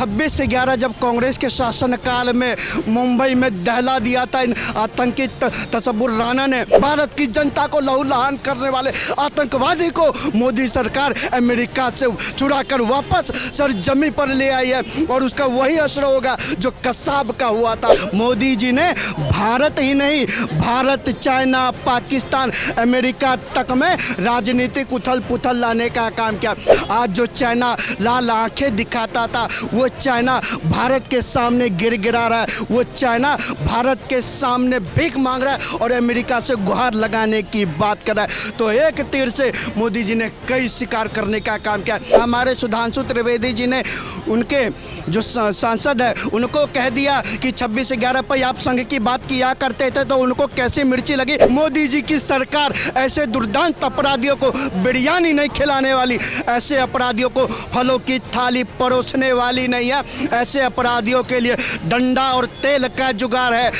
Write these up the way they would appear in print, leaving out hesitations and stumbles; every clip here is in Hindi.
26 से 11 जब कांग्रेस के शासनकाल में मुंबई में दहला दिया था इन आतंकी तसव्वुर राणा ने, भारत की जनता को लहूलुहान करने वाले आतंकवादी को मोदी सरकार अमेरिका से चुराकर वापस सरजमी पर ले आई है और उसका वही असर होगा जो कसाब का हुआ था। मोदी जी ने भारत ही नहीं, भारत, चाइना, पाकिस्तान, अमेरिका तक में राजनीतिक उथल पुथल लाने का काम किया। आज जो चाइना लाल आंखें दिखाता था वो चाइना भारत के सामने गिरा रहा है, वो चाइना भारत के सामने भीख मांग रहा है और अमेरिका से गुहार लगाने की बात कर रहा है। तो एक तीर से मोदी जी ने कई शिकार करने का काम किया। हमारे सुधांशु त्रिवेदी जी ने उनके जो सांसद है उनको कह दिया कि 26 से 11 पर आप संघ की बात किया करते थे, तो उनको कैसी मिर्ची लगी। मोदी जी की सरकार ऐसे दुर्दांत अपराधियों को बिरयानी नहीं खिलाने वाली, ऐसे अपराधियों को फलों की थाली परोसने वाली नहीं है, ऐसे अपराधियों के लिए डंडा और तेल का जुगाड़ है।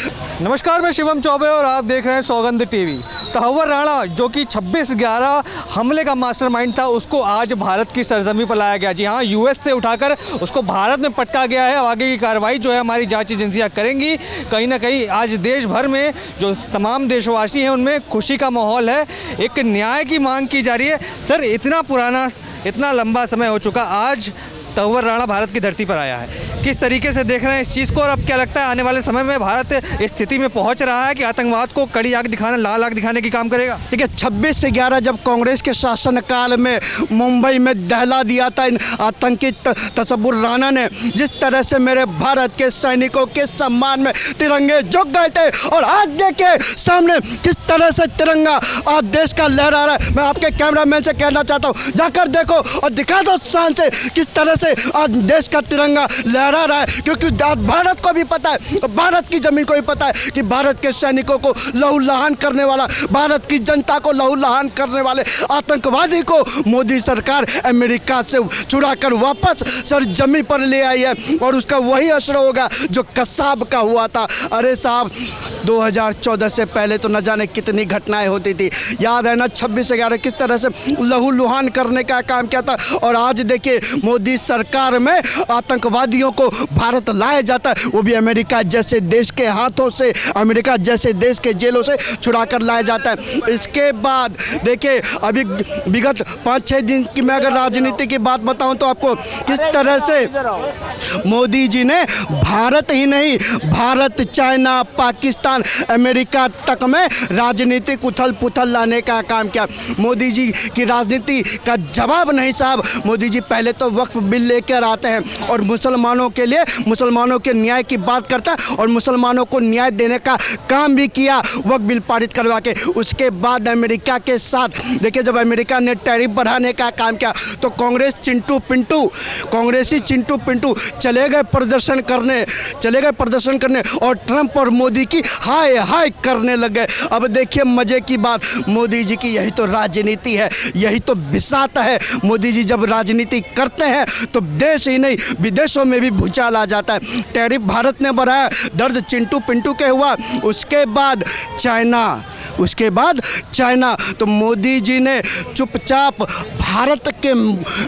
नमस्कार, मैं शिवम चौबे और आप देख रहे हैं सौगंध टीवी। तहव्वुर राणा जो कि 26/11 हमले का मास्टरमाइंड था, उसको आज भारत की सरजमी पर लाया गया। जी हाँ, यूएस से उठाकर उसको भारत में पटका गया है। आगे की कार्रवाई जो है हमारी जांच एजेंसियां करेंगी। कहीं ना कहीं आज देश भर में जो तमाम देशवासी हैं उनमें खुशी का माहौल है, एक न्याय की मांग की जा रही है। सर, इतना लंबा समय हो चुका, आज तहव्वुर राणा भारत की धरती पर आया है। किस तरीके से देख रहे हैं इस चीज़ को और अब क्या लगता है आने वाले समय में भारत इस स्थिति में पहुंच रहा है कि आतंकवाद को कड़ी आग दिखाना, लाल आग दिखाने की काम करेगा? ठीक है, 26 से 11 जब कांग्रेस के शासनकाल में मुंबई में दहला दिया था इन आतंकी तसव्वुर राणा ने, जिस तरह से मेरे भारत के सैनिकों के सम्मान में तिरंगे झुक गए थे और आज देखिए सामने किस तरह से तिरंगा आज देश का लहरा रहा है। मैं आपके कैमरामैन से कहना चाहता हूँ, जाकर देखो और दिखा दो शान से किस तरह से आज देश का तिरंगा लहरा रहा है, क्योंकि भारत को भी पता है, भारत की जमीन को भी पता है कि भारत के सैनिकों को लहूलुहान करने वाला, भारत की जनता को लहूलुहान करने वाले आतंकवादी को मोदी सरकार अमेरिका से चुराकर वापस सरजमी पर ले आई है और उसका वही असर होगा जो कसाब का हुआ था। अरे साहब, 2014 से पहले तो न जाने कितनी घटनाएं होती थी, याद है ना? 26 से 11 किस तरह से लहूलुहान करने का काम किया था और आज देखिए मोदी सरकार में आतंकवादियों को भारत लाया जाता है, वो भी अमेरिका जैसे देश के हाथों से, अमेरिका जैसे देश के जेलों से छुड़ा कर लाया जाता है। इसके बाद देखिए अभी विगत 5-6 दिन की मैं अगर राजनीति की बात बताऊं तो आपको किस तरह से मोदी जी ने भारत ही नहीं, भारत, चाइना, पाकिस्तान, अमेरिका तक में राजनीतिक उथल पुथल लाने का काम किया। मोदी जी की राजनीति का जवाब नहीं साहब, मोदी जी पहले तो वक्फ बिल लेकर आते हैं और मुसलमानों के लिए, मुसलमानों के न्याय की बात करता है और मुसलमानों को न्याय देने का काम भी किया वक्फ बिल पारित करवा के। उसके बाद अमेरिका के साथ देखिए जब अमेरिका ने टैरिफ बढ़ाने का काम किया तो कांग्रेसी चिंटू पिंटू चले गए प्रदर्शन करने और ट्रंप और मोदी की हाय हाय करने लग गए। अब देखिए मजे की बात, मोदी जी की यही तो राजनीति है, यही तो बिसात है। मोदी जी जब राजनीति करते हैं तो देश ही नहीं विदेशों में भी भूचाल आ जाता है। टैरिफ भारत ने बढ़ाया, दर्द चिंटू पिंटू के हुआ, उसके बाद चाइना, तो मोदी जी ने चुपचाप भारत के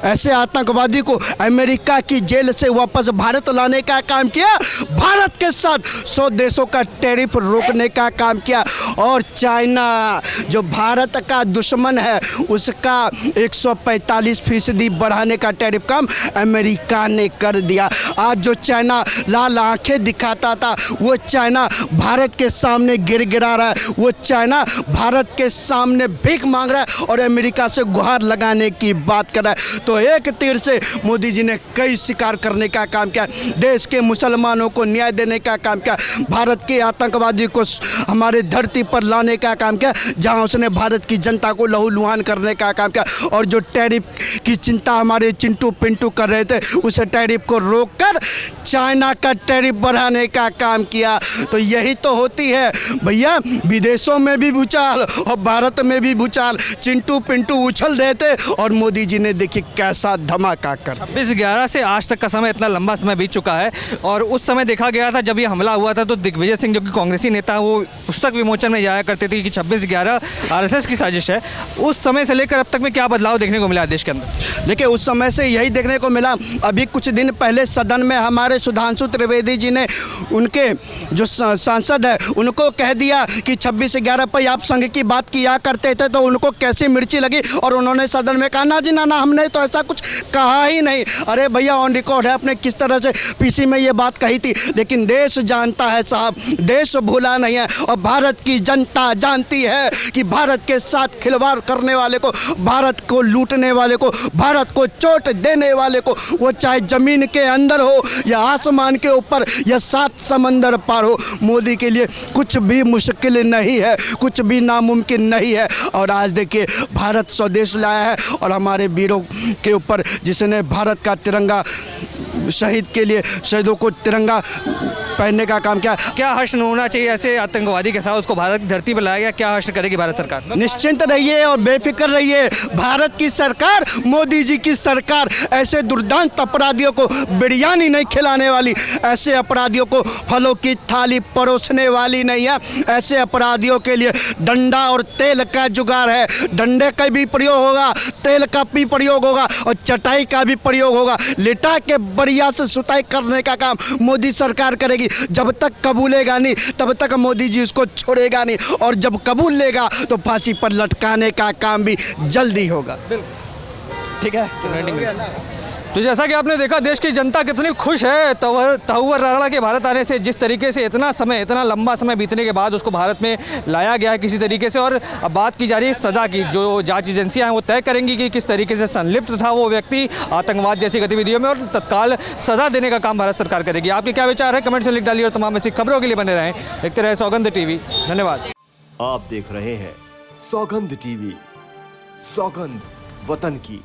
ऐसे आतंकवादी को अमेरिका की जेल से वापस भारत लाने का काम किया, भारत के साथ 100 देशों का टैरिफ रोकने का काम किया और चाइना जो भारत का दुश्मन है उसका 145% बढ़ाने का टैरिफ काम अमेरिका ने कर दिया। आज जो चाइना लाल आंखें दिखाता था वो चाइना भारत के सामने गिरा रहा है, वो चाइना भारत के सामने भीख मांग रहा है और अमेरिका से गुहार लगाने की बात कर रहा है। तो एक तीर से मोदी जी ने कई शिकार करने का काम किया, देश के मुसलमानों को न्याय देने का काम किया, भारत के आतंकवादी को हमारे धरती पर लाने का काम किया, जहां उसने भारत की जनता को लहूलुहान करने का काम किया और जो टैरिफ की चिंता हमारे चिंटू पिंटू कर रहे थे उस टैरिफ को रोककर चाइना का टैरिफ बढ़ाने का काम किया। तो यही तो होती है भैया, विदेशों में भी भूचाल और भारत में भी भूचाल। चिंटू पिंटू उछल रहे थे और मोदी जी ने देखिए कैसा धमाका कर। 26/11 से आज तक का समय, इतना लंबा समय बीत चुका है और उस समय देखा गया था जब ये हमला हुआ था तो दिग्विजय सिंह जो कि कांग्रेसी नेता वो पुस्तक विमोचन में जाया करते थे कि 26/11 आरएसएस की साजिश है। उस समय से लेकर अब तक में क्या बदलाव देखने को मिला देश के अंदर? देखिए उस समय से यही देखने को मिला। अभी कुछ दिन पहले सदन में हमारे सुधांशु त्रिवेदी जी ने उनके जो सांसद है उनको कह दिया कि 26/11 पर आप संघ की बात किया करते थे, तो उनको कैसी मिर्ची लगी और उन्होंने सदन में कहा ना जी ना हमने तो ऐसा कुछ कहा ही नहीं। अरे भैया ऑन रिकॉर्ड है आपने किस तरह से पीसी में ये बात कही थी। लेकिन देश जानता है साहब, देश भूला नहीं है और भारत की जनता जानती है कि भारत के साथ खिलवाड़ करने वाले को, भारत को लूटने वाले को, भारत को चोट देने वाले को, वो चाहे जमीन के अंदर हो या आसमान के ऊपर या 7 समंदर पार हो, मोदी के लिए कुछ भी मुश्किल नहीं है, कुछ भी नामुमकिन नहीं है। और आज देखिए भारत स्वदेश लाया है और हमारे वीरों के ऊपर जिसने भारत का तिरंगा शहीद के लिए शहीदों को तिरंगा पहनने का काम किया। क्या हश्र होना चाहिए ऐसे आतंकवादी के साथ, उसको भारत की धरती पर लाया गया, क्या हश्र करेगी भारत सरकार? निश्चिंत रहिए और बेफिक्र रहिए, भारत की सरकार, मोदी जी की सरकार ऐसे दुर्दांत अपराधियों को बिरयानी नहीं खिलाने वाली, ऐसे अपराधियों को फलों की थाली परोसने वाली नहीं है। ऐसे अपराधियों के लिए डंडा और तेल का जुगाड़ है। डंडे का भी प्रयोग होगा, तेल का भी प्रयोग होगा और चटाई का भी प्रयोग होगा। लिटा के बढ़िया से सुताई करने का काम मोदी सरकार करेगी। जब तक कबूलेगा नहीं तब तक मोदी जी उसको छोड़ेगा नहीं और जब कबूल लेगा तो फांसी पर लटकाने का काम भी जल्दी होगा। ठीक है। तो जैसा कि आपने देखा देश की जनता कितनी खुश है तहव्वुर राणा के भारत आने से। जिस तरीके से इतना समय, इतना लंबा समय बीतने के बाद उसको भारत में लाया गया है किसी तरीके से, और अब बात की जा रही है सज़ा की। जो जांच एजेंसियां हैं वो तय करेंगी कि किस तरीके से संलिप्त था वो व्यक्ति आतंकवाद जैसी गतिविधियों में, और तत्काल सज़ा देने का काम भारत सरकार करेगी। आपके क्या विचार है कमेंट से लिख डालिए और तमाम ऐसी खबरों के लिए बने रहें। देखते रहे सौगंध टीवी। धन्यवाद। आप देख रहे हैं सौगंध टीवी, सौगंध वतन की।